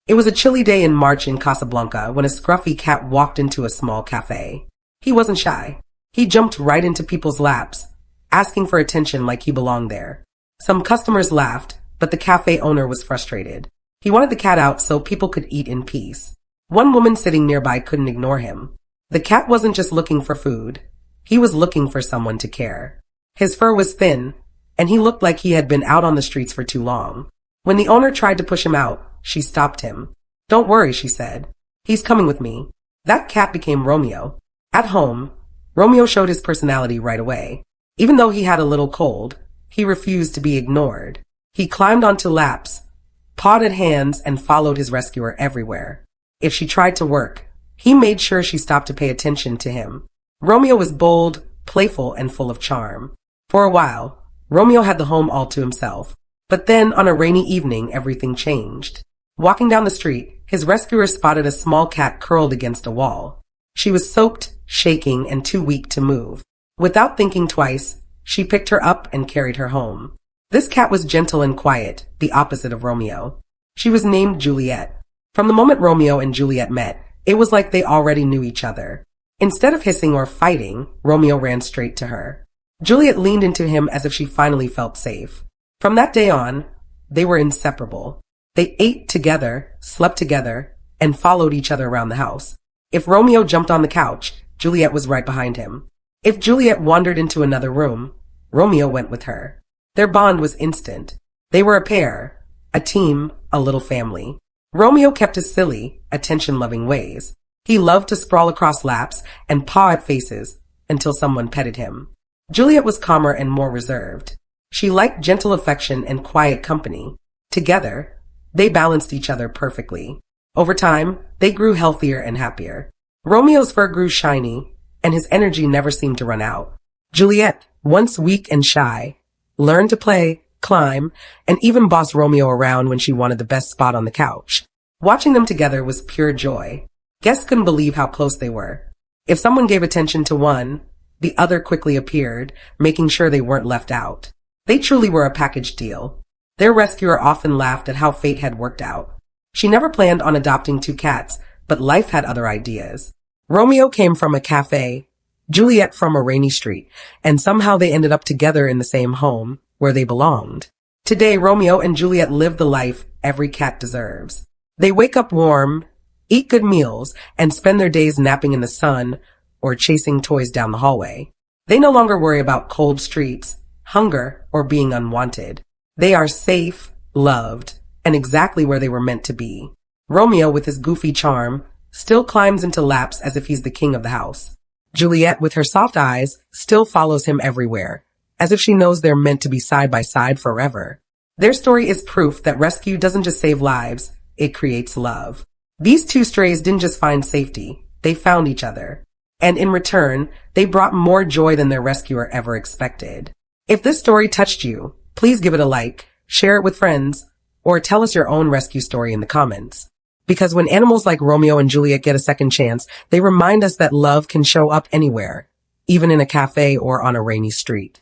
It was a chilly day in March in Casablanca when a scruffy cat walked into a small cafe. He wasn't shy. He jumped right into people's laps, asking for attention like he belonged there. Some customers laughed, but the cafe owner was frustrated. He wanted the cat out so people could eat in peace. One woman sitting nearby couldn't ignore him. The cat wasn't just looking for food. He was looking for someone to care. His fur was thin, and he looked like he had been out on the streets for too long. When the owner tried to push him out, she stopped him. "Don't worry," she said. "He's coming with me." That cat became Romeo. At home, Romeo showed his personality right away. Even though he had a little cold, he refused to be ignored. He climbed onto laps, pawed at hands, and followed his rescuer everywhere. If she tried to work, he made sure she stopped to pay attention to him. Romeo was bold, playful, and full of charm. For a while, Romeo had the home all to himself. But then, on a rainy evening, everything changed. Walking down the street, his rescuer spotted a small cat curled against a wall. She was soaked, shaking, and too weak to move. Without thinking twice, she picked her up and carried her home. This cat was gentle and quiet, the opposite of Romeo. She was named Juliet. From the moment Romeo and Juliet met, it was like they already knew each other. Instead of hissing or fighting, Romeo ran straight to her. Juliet leaned into him as if she finally felt safe. From that day on, they were inseparable. They ate together, slept together, and followed each other around the house. If Romeo jumped on the couch, Juliet was right behind him. If Juliet wandered into another room, Romeo went with her. Their bond was instant. They were a pair, a team, a little family. Romeo kept his silly, attention-loving ways. He loved to sprawl across laps and paw at faces until someone petted him. Juliet was calmer and more reserved. She liked gentle affection and quiet company. Together, they balanced each other perfectly. Over time, they grew healthier and happier. Romeo's fur grew shiny, and his energy never seemed to run out. Juliet, once weak and shy, learned to play, climb, and even boss Romeo around when she wanted the best spot on the couch. Watching them together was pure joy. Guests couldn't believe how close they were. If someone gave attention to one, the other quickly appeared, making sure they weren't left out. They truly were a package deal. Their rescuer often laughed at how fate had worked out. She never planned on adopting two cats, but life had other ideas. Romeo came from a cafe, Juliet from a rainy street, and somehow they ended up together in the same home, where they belonged. Today, Romeo and Juliet live the life every cat deserves. They wake up warm, eat good meals, and spend their days napping in the sun or chasing toys down the hallway. They no longer worry about cold streets, hunger, or being unwanted. They are safe, loved, and exactly where they were meant to be. Romeo, with his goofy charm, still climbs into laps as if he's the king of the house. Juliet, with her soft eyes, still follows him everywhere, as if she knows they're meant to be side by side forever. Their story is proof that rescue doesn't just save lives, it creates love. These two strays didn't just find safety, they found each other. And in return, they brought more joy than their rescuer ever expected. If this story touched you, please give it a like, share it with friends, or tell us your own rescue story in the comments. Because when animals like Romeo and Juliet get a second chance, they remind us that love can show up anywhere, even in a cafe or on a rainy street.